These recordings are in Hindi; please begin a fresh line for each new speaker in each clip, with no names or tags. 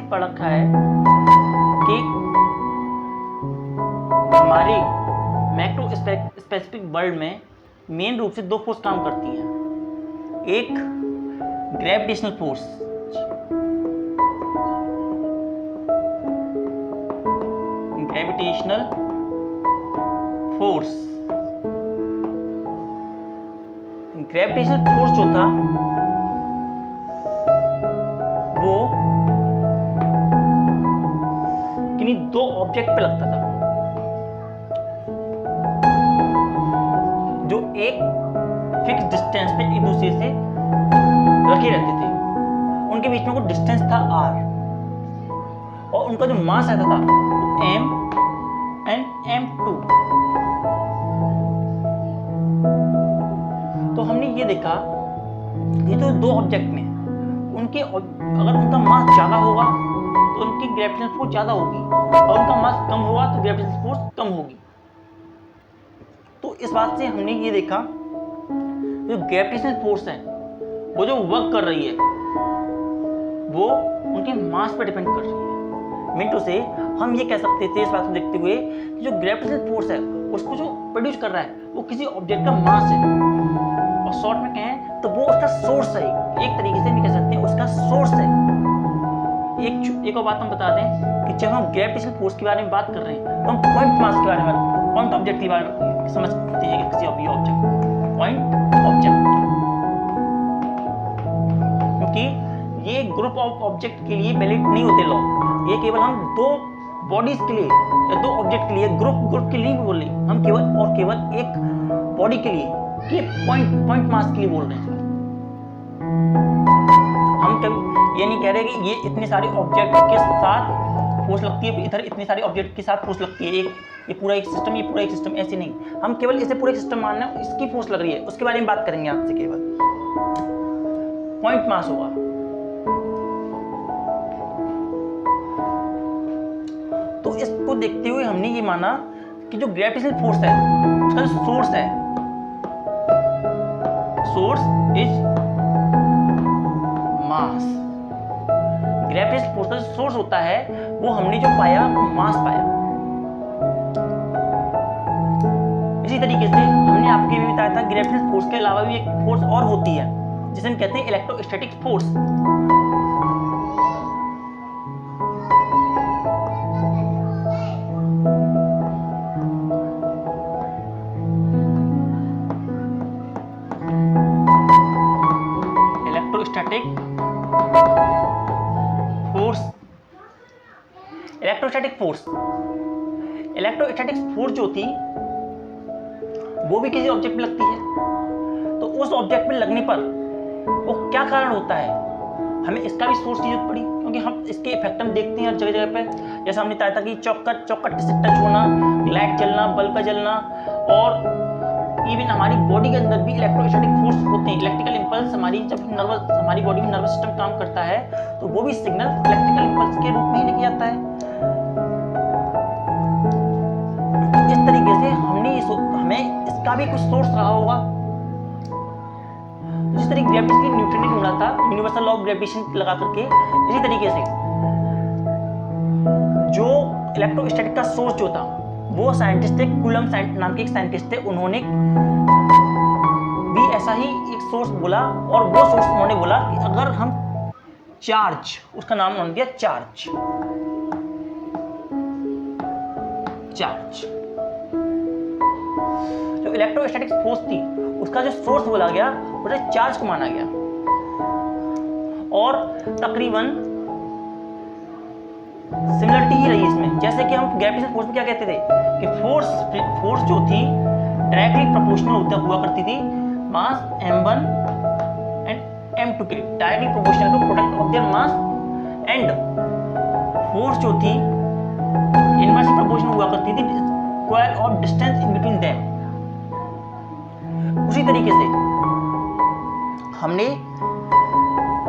पढ़ रखा है कि हमारे मैक्रो स्पेसिफिक वर्ल्ड में मेन रूप से दो फोर्स काम करती हैं। एक ग्रेविटेशनल फोर्स, ग्रेविटेशनल फोर्स जो था वो किन्हीं दो ऑब्जेक्ट पे लगता था जो एक फिक्स डिस्टेंस पे एक दूसरे से रखे रहते थे। उनके बीच में कोई डिस्टेंस था r और उनका जो मास आता था m and m2। तो हमने ये देखा ये तो दो ऑब्जेक्ट में उनके अगर उनका मास ज्यादा होगा तो उनकी ग्रेविटेशनल फोर्स ज्यादा होगी और उनका मास कम होगा तो ग्रेविटेशनल फोर्स कम होगी। तो इस बात से हमने ये देखा जो ग्रेविटेशनल फोर्स है वो जो वर्क कर रही है वो उनके मास पर डिपेंड कर रही है। मिनटों से हम ये कह सकते थे इस बात को देखते हुए कि जो ग्रेविटेशनल फोर्स है उसको जो प्रोड्यूस कर रहा है वो किसी ऑब्जेक्ट का मास है और शॉर्ट में कहें तो वो उसका सोर्स है। एक तरीके से हम कह सकते हैं उसका सोर्स है। एक और बात हम बता दें कि जब हम ग्रेविटेशनल फोर्स के बारे में बात कर रहे हैं तो हम पॉइंट मास के बारे में, पॉइंट ऑब्जेक्ट के बारे में समझ सकते हैं। किसी ऑब्जेक्ट पॉइंट ऑब्जेक्ट, क्योंकि ये ग्रुप ऑफ ऑब्जेक्ट के लिए वैलिड नहीं होते लॉ, ये केवल हम दो बॉडीज के लिए या दो ऑब्जेक्ट के लिए ग्रुप के लिए भी बोल रहे हैं। हम केवल एक बॉडी के लिए कि पॉइंट मास के लिए बोल रहे हैं। हम कभी ये नहीं कह रहे कि ये इतने सारे ऑब्जेक्ट के साथ फोर्स लगती है, इधर इतने सारे ऑब्जेक्ट के साथ फोर्स लगती है, ये पूरा एक सिस्टम, ऐसे नहीं। हम केवल इसे पूरा एक सिस्टम मान रहे हैं, इसकी फोर्स लग रही है, उसके बारे में बात करेंगे आपसे। केवल पॉइंट मास होगा। तो इसको देखते हुए हमने ये माना कि जो ग्रेविटेशनल फोर्स है उसका जो सोर्स है, source is mass. Gravitational force का जो सोर्स होता है वो हमने जो पाया वो मास पाया। इसी तरीके से हमने आपके भी बताया था ग्रेविटेशनल फोर्स के अलावा भी एक फोर्स और होती है जिसे हम कहते हैं इलेक्ट्रोस्टैटिक फोर्स। इलेक्ट्रोस्टैटिक फोर्स जो थी वो भी किसी ऑब्जेक्ट में लगती है। तो उस ऑब्जेक्ट में लगने पर वो क्या कारण होता है, हमें इसका भी सोर्स की जरूरत पड़ी, क्योंकि हम इसके इफेक्ट हम देखते हैं हर जगह जगह पे। जैसे हमने बताया था कि चौकट से टच होना, लाइट जलना, बल्ब का जलना, और इवन हमारी बॉडी के अंदर भी इलेक्ट्रोस्टैटिक फोर्स होते हैं। इलेक्ट्रिकल इंपल्स जब हमारी बॉडी में नर्वस सिस्टम काम करता है तो वो भी सिग्नल इलेक्ट्रिकल इंपल्स के रूप में ही लेके जाता है। इस तरीके से हमें इसका भी कुछ सोर्स रहा होगा। जिस तरीके ग्रेविटेशन की न्यूटन ने ढूंढा था यूनिवर्सल लॉ ऑफ ग्रेविटेशन लगा करके, इसी तरीके से जो इलेक्ट्रोस्टैटिक का सोर्स जो था वो साइंटिस्ट थे, कूलम नाम के एक साइंटिस्ट थे, उन्होंने भी ऐसा ही एक सोर्स बोला। और वो सोर्स उन्होंने बोला कि अगर हम चार्ज, उसका नाम उन्होंने दिया चार्ज, जो इलेक्ट्रोस्टैटिक फोर्स थी उसका जो सोर्स बोला गया उसे चार्ज को माना गया। और तकरीबन सिमिलरिटी ही रही इसमें। जैसे कि हम ग्रेविटेशनल फोर्स में क्या कहते थे कि फोर्स जो थी डायरेक्टली प्रोपोर्शनल हुआ करती थी मास m1 एंड m2 के, directly proportional to product of their mass, and force जो थी इनवर्सली प्रोपोर्शनल हुआ करती थी square of distance in between them. उसी तरीके से हमने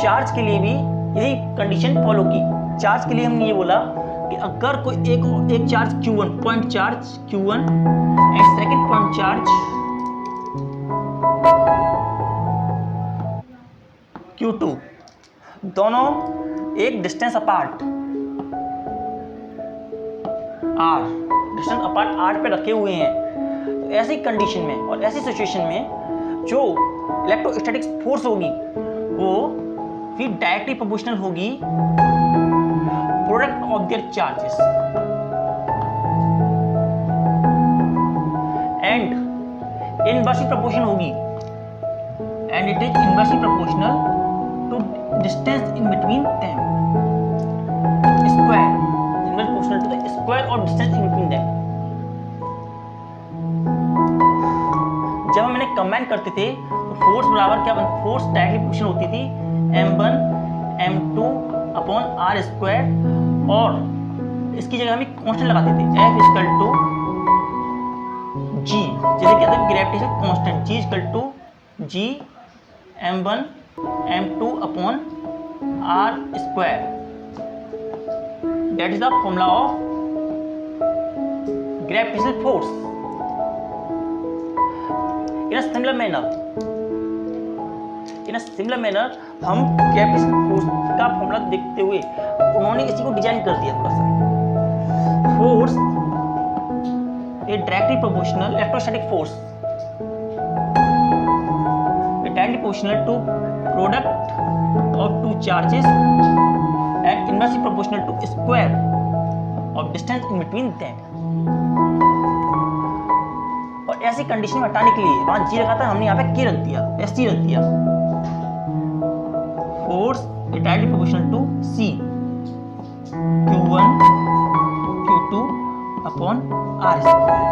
चार्ज के लिए भी यही कंडीशन फॉलो की। चार्ज के लिए हमने ये बोला कि अगर कोई एक charge Q1, point charge Q1 and second point charge Q2, दोनों एक distance apart R, distance apart R पे रखे हुए हैं, तो ऐसी कंडीशन में और ऐसी सिचुएशन में जो इलेक्ट्रोस्टैटिक फोर्स होगी वो फिर डायरेक्टली प्रोपोर्शनल होगी product of their charges and inversely proportional होगी, and it is inversely proportional to distance in between them, square inversely proportional to the square of distance in between them. जब हम इन्हें कंबाइन करते थे तो फोर्स बराबर क्या, फोर्स डायरेक्टली प्रोपोर्शनल होती थी m1 m2 upon R square, और इसकी जगह हम एक कांस्टेंट लगाते थे F इक्वल टू G, जैसे कहते हैं gravitation constant G equal to G m1 m2 upon R square, that is the formula of gravitational force. In a similar manner, हम ग्रेविटेशनल फोर्स का फॉर्मूला देखते हुए उन्होंने इसी को डिजाइन कर दिया थोड़ा सा। Force a directly proportional electrostatic force, directly proportional to product of two charges and inversely proportional to square of distance in between them. और ऐसी कंडीशन में हटाने के लिए वहां जी लगा था, हमने यहाँ पे के रख दिया, एस सी रख दिया। Force directly proportional to C Q1 Q2 upon R square.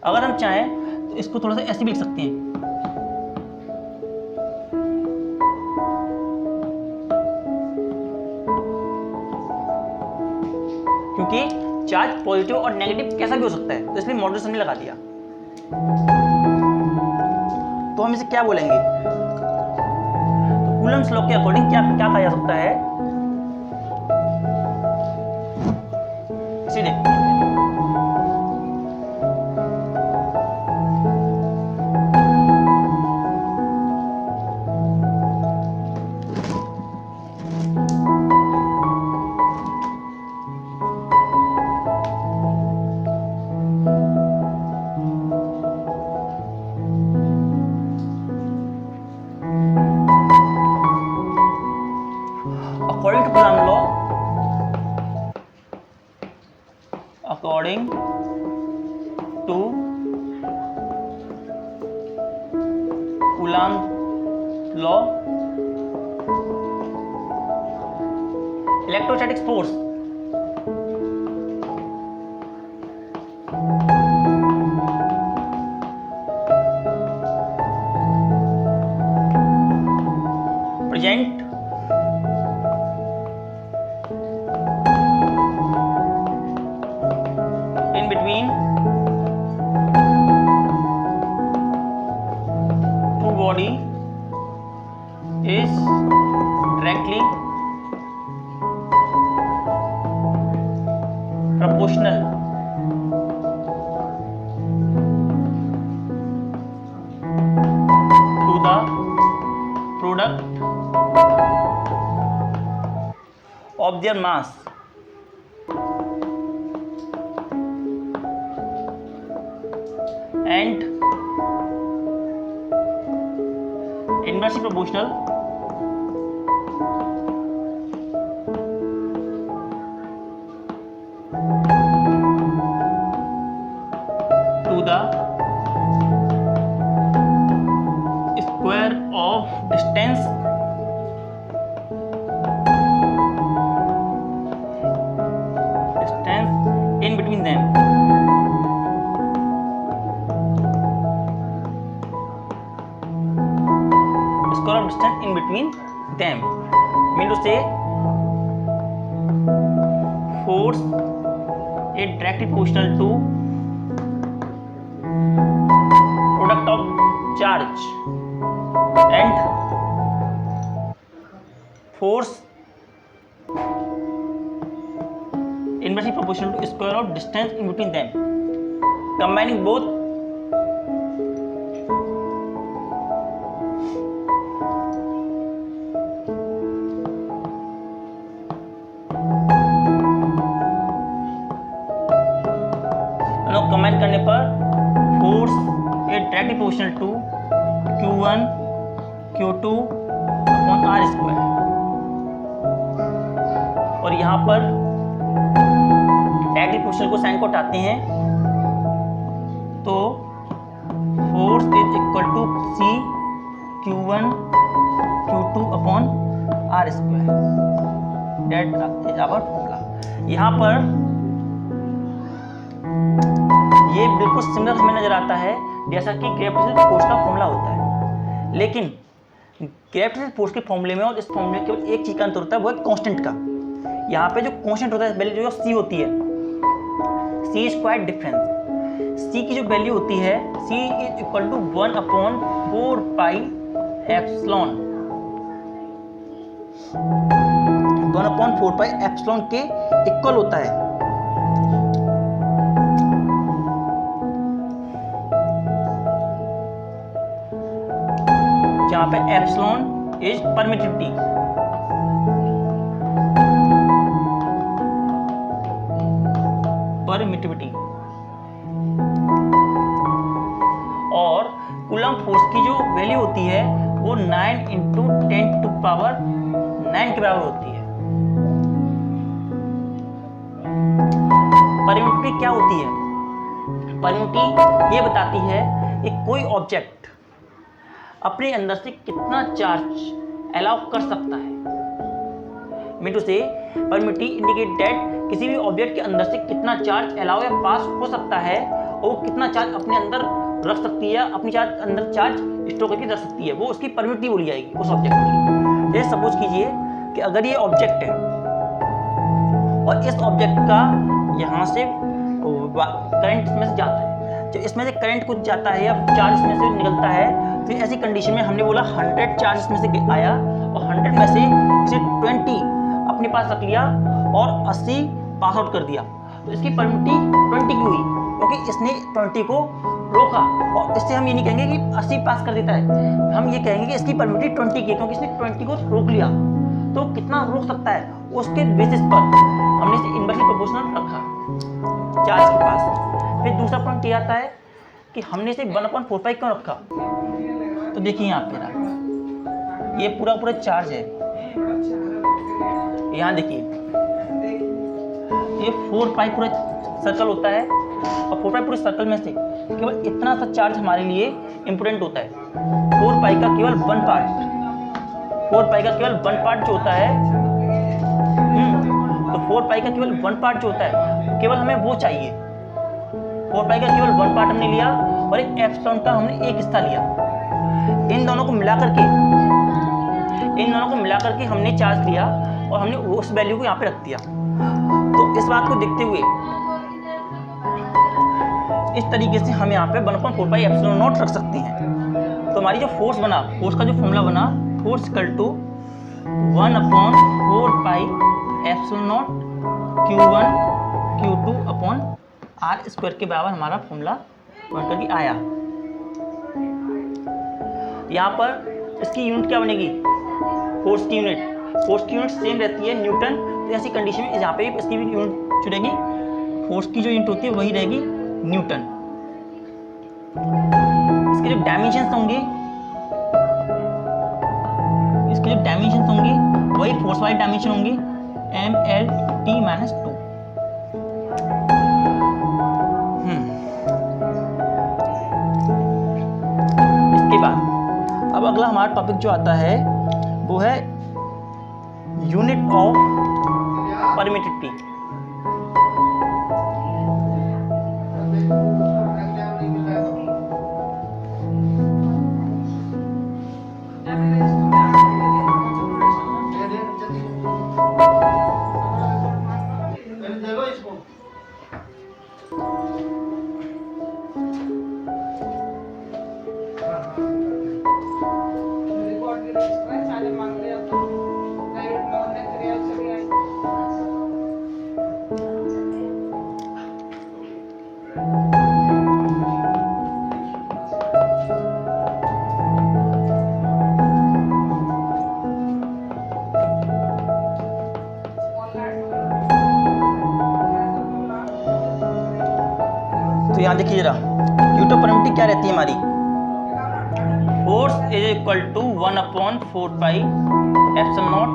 अगर हम चाहें तो इसको थोड़ा सा ऐसे भी लिख सकते हैं, क्योंकि चार्ज पॉजिटिव और नेगेटिव कैसा भी हो सकता है, तो इसलिए मॉड्यूलस हमने लगा दिया। तो हम इसे क्या बोलेंगे, तो कूलम्स लॉ के अकॉर्डिंग क्या क्या कहा जा सकता है, इसे देखते हैं। According to Coulomb's law, electrostatic force present in between two body is directly proportional to the product of their mass and inversely proportional to the square of distance in between them. Square of distance in between them mean to say force is directly proportional to product of charge and force inversely proportional to square of distance in between them. Combining both Q1 Q2 upon R square. और यहाँ पर डायरेक्टली पोटेंशियल को साइन को हटाते हैं तो force is equal to C Q1 Q2 upon R square. That is our formula. यहाँ पर ये बिल्कुल सिमिलर हमें नजर आता है जैसा कि ग्रेविटेशनल फोर्स का फॉर्मूला होता है, लेकिन ग्रेविटेशनल फोर्स के फॉर्मूले में और इस फॉर्मूले में केवल एक चीज का अंतर होता है, वो है कांस्टेंट का। यहाँ पे जो कांस्टेंट होता है वैल्यू जो सी होती है, सी स्क्वायर डिफरेंस, सी की जो वैल्यू होती है C is equal to 1 upon 4 pi epsilon, 1 upon 4 pi epsilon के इक्वल होता है। जहां पे एप्सिलॉन इज परमिटिविटी, और कूलम्ब फोर्स की जो वैल्यू होती है वो 9 × 10⁹ के बराबर होती है। परमिटिविटी क्या होती है? परमिटिविटी ये बताती है कि कोई ऑब्जेक्ट अपने अंदर से कितना चार्ज अलाउ कर सकता है। मीन टू से परमिटिविटी इंडिकेट दैट किसी भी ऑब्जेक्ट के अंदर से कितना चार्ज अलाउ या पास हो सकता है और वो कितना चार्ज अपने अंदर रख सकती है, अपनी चार्ज अंदर चार्ज स्टोर करके रख सकती है, वो उसकी परमिटिविटी बोली जाएगी उस ऑब्जेक्ट की। जैसे सपोज कीजिए कि अगर ये ऑब्जेक्ट है और इस ऑब्जेक्ट का यहाँ से करंट इसमें से जाता है, जब इसमें से करंट कुछ जाता है या चार्ज इसमें से निकलता है, तो ऐसी कंडीशन में हमने बोला 100 चार्ज इसमें से आया और 100 में से इसे 20 अपने पास रख लिया और 80 पास आउट कर दिया, तो इसकी परमिटिविटी 20 की हुई क्योंकि इसने 20 को रोका। और इससे हम ये नहीं कहेंगे कि 80 पास कर देता है, हम ये कहेंगे कि इसकी परमिटिविटी 20 की है क्योंकि इसने 20 को रोक लिया। तो कितना रोक सकता है उसके बेसिस पर हमने इसे इनवर्सली प्रोपोर्शनल रखा चार्ज के पास। फिर दूसरा पॉइंट ये आता है कि हमने इसे 1/4 पाई क्यों रखा। तो देखिए यहाँ पे ये पूरा पूरा चार्ज है, यहाँ देखिए ये 4 पाई पूरा सर्कल होता है और 4 पाई पूरे सर्कल में से केवल इतना सा चार्ज हमारे लिए इंपोर्टेंट होता है। 4 पाई का केवल 1 पार्ट, 4 पाई का केवल 1 पार्ट जो होता है, तो 4 पाई का केवल 1 पार्ट जो होता है केवल हमें वो चाहिए। 4 पाई का केवल 1 पार्ट हमने लिया और एक एप्सिलॉन का हमने एक हिस्सा लिया। इन दोनों को मिलाकर के हमने चार्ज लिया और हमने उस वैल्यू को यहाँ पे रख दिया। तो इस बात को देखते हुए इस तरीके से हम यहाँ पे 1/4 पाई एप्सिलॉन नॉट रख सकते हैं। तो हमारी जो फोर्स बना, फोर्स का जो फॉर्मूला बना, force equal to 1/4 pi epsilon naught Q1 Q2 upon R square के बराबर हमारा फॉर्मूला बन करके आया। यहाँ पर इसकी यूनिट क्या बनेगी? फोर्स की यूनिट सेम रहती है न्यूटन। तो ऐसी कंडीशन में यहाँ पे इसकी भी यूनिट जो रहेगी, फोर्स की जो यूनिट होती है वही रहेगी न्यूटन। इसके जो डायमेंशंस होंगे वही फोर्स वाली डायमेंशन होंगी MLT-2। इसके बाद अब अगला हमारा टॉपिक जो आता है वो है यूनिट ऑफ परमिटिविटी। तो यहाँ देखिए जरा यूनिट ऑफ परमिटिविटी क्या रहती है हमारी, force is equal to 1/4 pi epsilon naught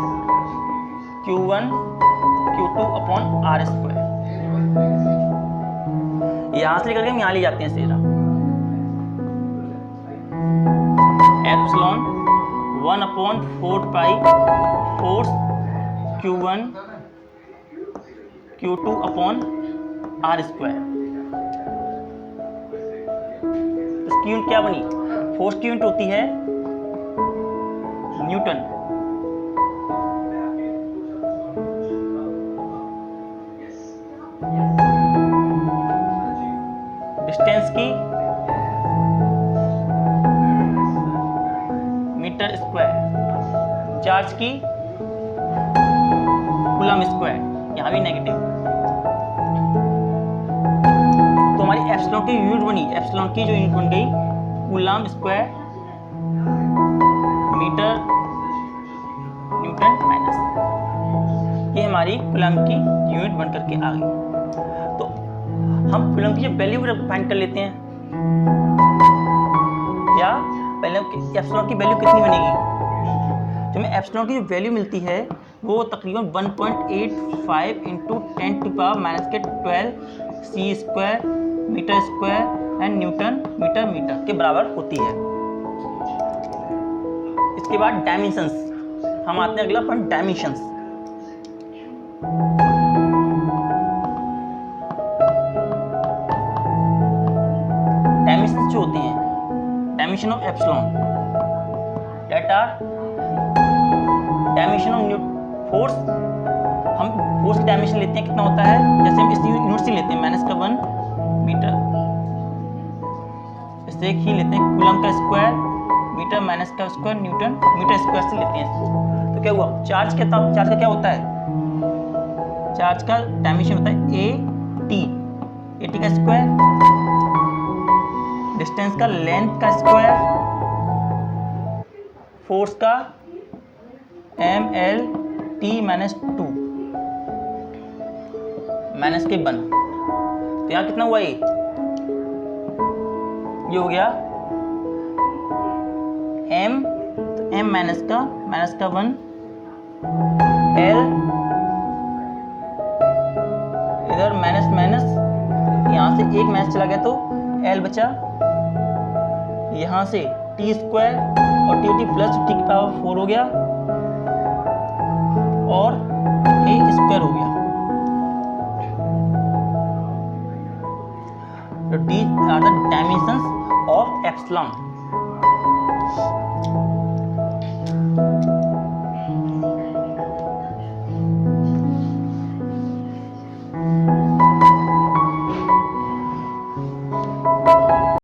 Q1 Q2 upon R square. यहां से लेकर के हम यहां ले जाते हैं सीधा, epsilon 1/4 pi force Q1 Q2 upon R square. इसकी यूनिट क्या बनी? फोर्स की यूनिट होती है न्यूटन, डिस्टेंस की मीटर स्क्वायर, चार्ज की कूलम स्क्वायर, यहां भी नेगेटिव। तो हमारी एप्सिलॉन की यूनिट बनी, एप्सिलॉन की जो यूनिट बन गई coulomb square metre newton minus, ये हमारी कूलम की यूनिट बन करके आ गई। तो हम कूलम की जो वैल्यू फाइंड कर लेते हैं, या पहले एप्सिलॉन की वैल्यू कितनी बनेगी? जो हमें एप्सिलॉन की जो वैल्यू मिलती है वो तकरीबन 1.85 into 10⁻12 C square metre square and newton metre metre के बराबर होती है। इसके बाद डायमेंशंस, हम आते हैं अगला पॉइंट, डायमेंशंस। डायमेंशंस जो होते हैं, dimension of epsilon that are dimension of force. हम फोर्स की डायमेंशन लेते हैं, कितना होता है? जैसे हम इस यूनिट से लेते हैं -1 मीटर, इससे एक ही लेते हैं कूलम का स्क्वायर मीटर माइनस का स्क्वायर न्यूटन मीटर स्क्वायर से लेते हैं इसको। तो क्या हुआ? चार्ज का क्या होता है? चार्ज का डायमेंशन होता है AT का स्क्वायर, डिस्टेंस का लेंथ का स्क्वायर, फोर्स का MLT -2 माइनस के 1। तो यहाँ कितना हुआ? ये हो गया M, तो M माइनस का 1, L इधर माइनस, यहाँ से एक माइनस चला गया तो L बचा, यहाँ से T स्क्वायर और T प्लस T की पावर 4 हो गया और A स्क्वायर हो गया। तो these are the dimensions of epsilon।